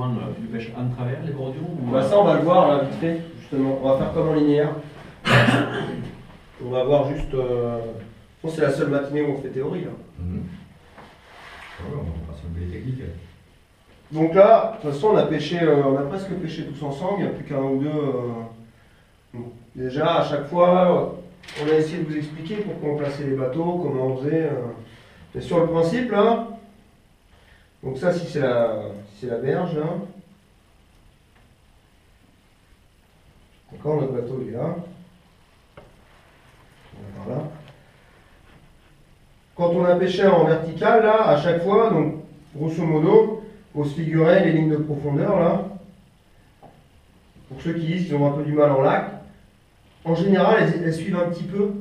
comment tu le pêches en travers les bordures ou... Bah ça on va le voir là vite fait, justement. On va faire comme en linéaire. On va voir juste... Bon, c'est la seule matinée où on fait théorie là. Ouais, on passe un peu les techniques. Donc là, de toute façon on a pêché, on a presque pêché tous ensemble, il n'y a plus qu'un ou deux. Donc, déjà à chaque fois, on a essayé de vous expliquer pourquoi on plaçait les bateaux, comment on faisait. Et sur le principe là, donc ça si c'est la berge là. D'accord, notre bateau il est là. Voilà. Quand on a pêché en vertical là, à chaque fois, donc grosso modo, il faut se figurer les lignes de profondeur là. Pour ceux qui disent qu'ils ont un peu du mal en lac, en général elles suivent un petit peu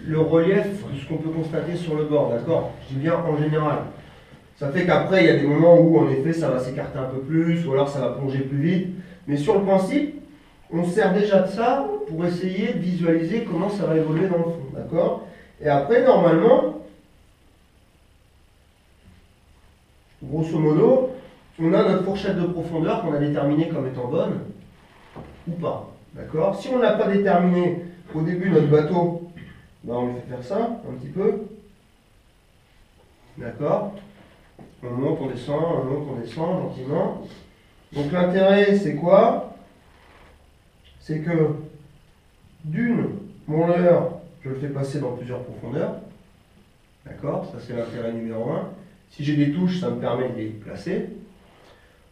le relief de ce qu'on peut constater sur le bord, d'accord? Je dis bien en général. Ça fait qu'après il y a des moments où en effet ça va s'écarter un peu plus, ou alors ça va plonger plus vite. Mais sur le principe, on se sert déjà de ça pour essayer de visualiser comment ça va évoluer dans le fond, d'accord? Et après, normalement, grosso modo, on a notre fourchette de profondeur qu'on a déterminée comme étant bonne, ou pas, d'accord? Si on ne l'a pas déterminée au début de notre bateau, ben on lui fait faire ça, un petit peu, d'accord? On monte, on descend, gentiment. Donc l'intérêt, c'est quoi? C'est que, d'une, mon leurre, je le fais passer dans plusieurs profondeurs. D'accord? Ça, c'est l'intérêt numéro 1. Si j'ai des touches, ça me permet de les placer.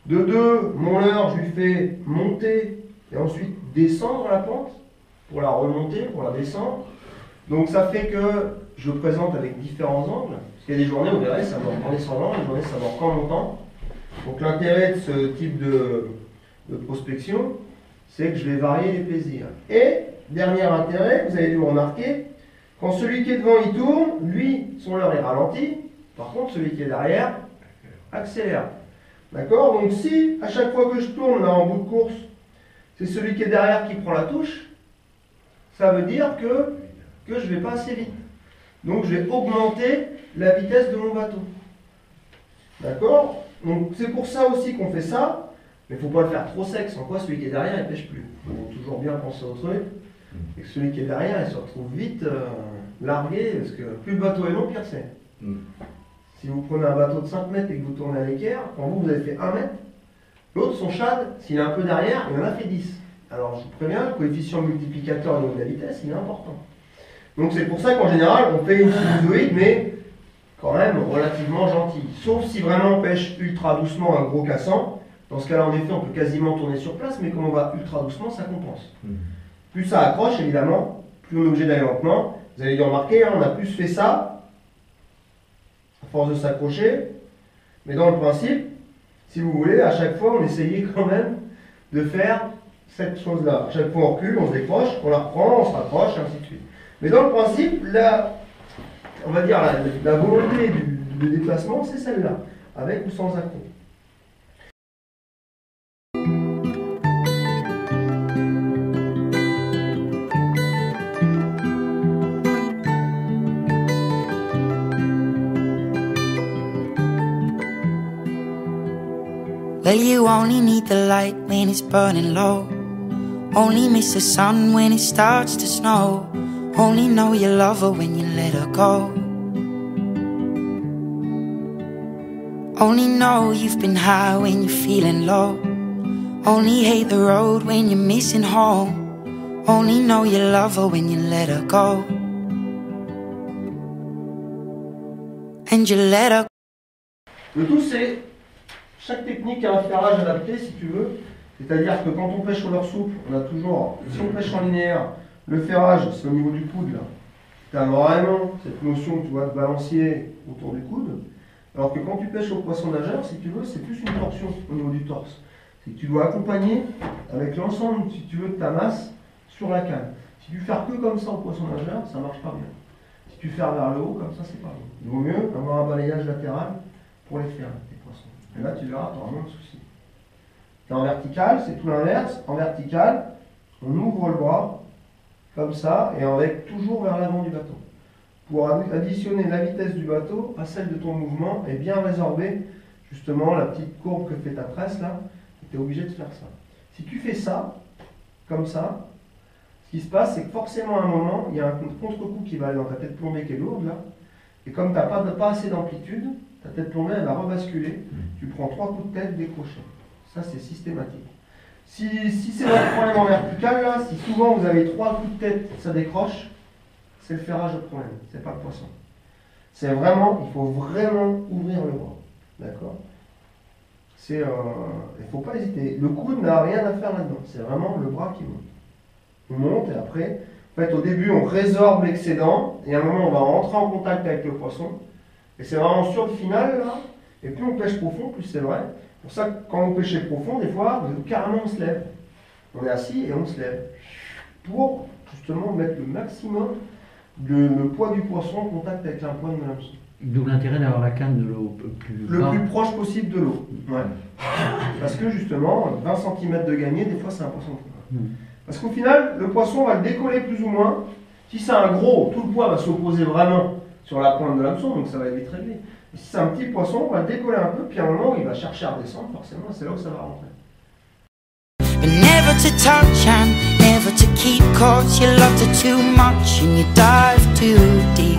De deux, mon leurre, je lui fais monter et ensuite descendre la pente pour la remonter, pour la descendre. Donc ça fait que je le présente avec différents angles. Parce qu'il y a des journées où ça va en descendant, des journées ça va en montant. Donc l'intérêt de ce type de prospection, c'est que je vais varier les plaisirs. Et, dernier intérêt, vous avez dû le remarquer, quand celui qui est devant il tourne, lui, son leurre est ralenti. Par contre, celui qui est derrière accélère. D'accord? Donc si, à chaque fois que je tourne là en bout de course, c'est celui qui est derrière qui prend la touche, ça veut dire que je ne vais pas assez vite. Donc je vais augmenter la vitesse de mon bateau. D'accord? Donc c'est pour ça aussi qu'on fait ça, mais il ne faut pas le faire trop sec, sans quoi celui qui est derrière il ne pêche plus. Il faut toujours bien penser au truc, et que celui qui est derrière il se retrouve vite largué, parce que plus le bateau est long, pire c'est. Si vous prenez un bateau de 5 mètres et que vous tournez à l'équerre, quand vous avez fait 1 mètre, l'autre, son shad, s'il est un peu derrière, il en a fait 10. Alors je vous préviens, le coefficient multiplicateur au niveau de la vitesse, il est important. Donc c'est pour ça qu'en général, on fait une sinusoïde, mais quand même relativement gentille. Sauf si vraiment on pêche ultra doucement un gros cassant. Dans ce cas-là, en effet, on peut quasiment tourner sur place, mais comme on va ultra doucement, ça compense. Plus ça accroche, évidemment, plus on est obligé d'aller lentement. Vous avez dû remarquer, hein, on a plus fait ça à force de s'accrocher. Mais dans le principe, si vous voulez, à chaque fois, on essayait quand même de faire cette chose-là. À chaque fois, on recule, on se décroche, on la reprend, on se rapproche, et ainsi de suite. Mais dans le principe, on va dire la volonté du déplacement, c'est celle-là, avec ou sans accroc. Well, you only need the light when it's burning low. Only miss the sun when it starts to snow. Only know you love her when you let her go. Only know you've been high when you're feeling low. Only hate the road when you're missing home. Only know you love her when you let her go. And you let her. Le tout, c'est chaque technique a un ferrage adapté, si tu veux. C'est-à-dire que quand on pêche au leurre souple, on a toujours, si on pêche en linéaire, le ferrage, c'est au niveau du coude, là. Tu as vraiment cette notion, tu vois, de balancier autour du coude. Alors que quand tu pêches au poisson nageur, si tu veux, c'est plus une torsion au niveau du torse. C'est que tu dois accompagner avec l'ensemble, si tu veux, de ta masse sur la canne. Si tu fais que comme ça au poisson nageur, ça marche pas bien. Si tu fais vers le haut, comme ça, c'est pas bien. Il vaut mieux avoir un balayage latéral pour les faire, tes poissons. Et là, tu verras, tu auras moins de soucis. Et en vertical, c'est tout l'inverse. En vertical, on ouvre le bras, comme ça, et avec toujours vers l'avant du bateau. Pour additionner la vitesse du bateau à celle de ton mouvement et bien résorber justement la petite courbe que fait ta presse là, tu es obligé de faire ça. Si tu fais ça, comme ça, ce qui se passe, c'est que forcément à un moment, il y a un contre-coup qui va aller dans ta tête plombée qui est lourde là, et comme tu n'as pas assez d'amplitude, ta tête plombée elle va rebasculer, tu prends 3 coups de tête décrochés. Ça c'est systématique. Si c'est votre problème en vertical là, si souvent vous avez 3 coups de tête, ça décroche, c'est le ferrage le problème, c'est pas le poisson. C'est vraiment, il faut vraiment ouvrir le bras, d'accord? Il ne faut pas hésiter. Le coude n'a rien à faire là-dedans, c'est vraiment le bras qui monte. On monte et après, en fait, au début, on résorbe l'excédent et à un moment, on va rentrer en contact avec le poisson. Et c'est vraiment sur le final, là. Et plus on pêche profond, plus c'est vrai. Pour ça que quand vous pêchez profond, des fois, carrément, on se lève. On est assis et on se lève. Pour justement mettre le maximum le poids du poisson en contact avec la pointe de l'hameçon. D'où l'intérêt d'avoir la canne de l'eau plus bas. Le plus proche possible de l'eau. Ouais. Parce que justement, 20 cm de gagné, des fois, c'est un poisson trop bas. Parce qu'au final, le poisson va le décoller plus ou moins. Si c'est un gros, tout le poids va s'opposer vraiment sur la pointe de l'hameçon, donc ça va être vite réglé. Et si c'est un petit poisson, on va le décoller un peu, puis à un moment, il va chercher à redescendre, forcément, c'est là où ça va rentrer. But never to touch and never to keep, cause you loved her too much and you dive too deep.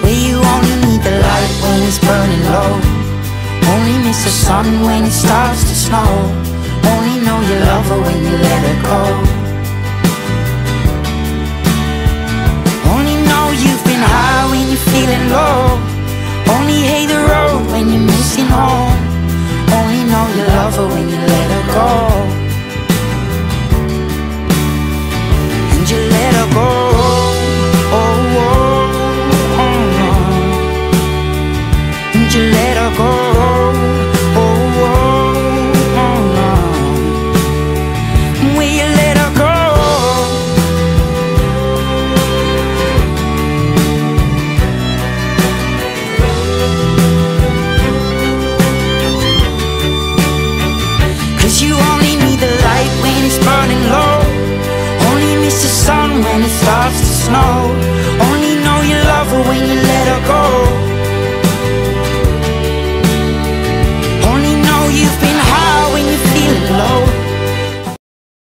Where you only need the light when it's burning low, only miss the sun when it starts to snow, only know you love her when you let her go, only know you've been high when you're feeling low, only hate the road when you're missing home, only know you love her when you let her go, and you let her go. Oh, oh, oh, oh. And you let her go. Oh, oh, oh, oh. Will you let her go? You only need the light when it's burning low, only miss the sun when it starts to snow, only know you love her when you let her go.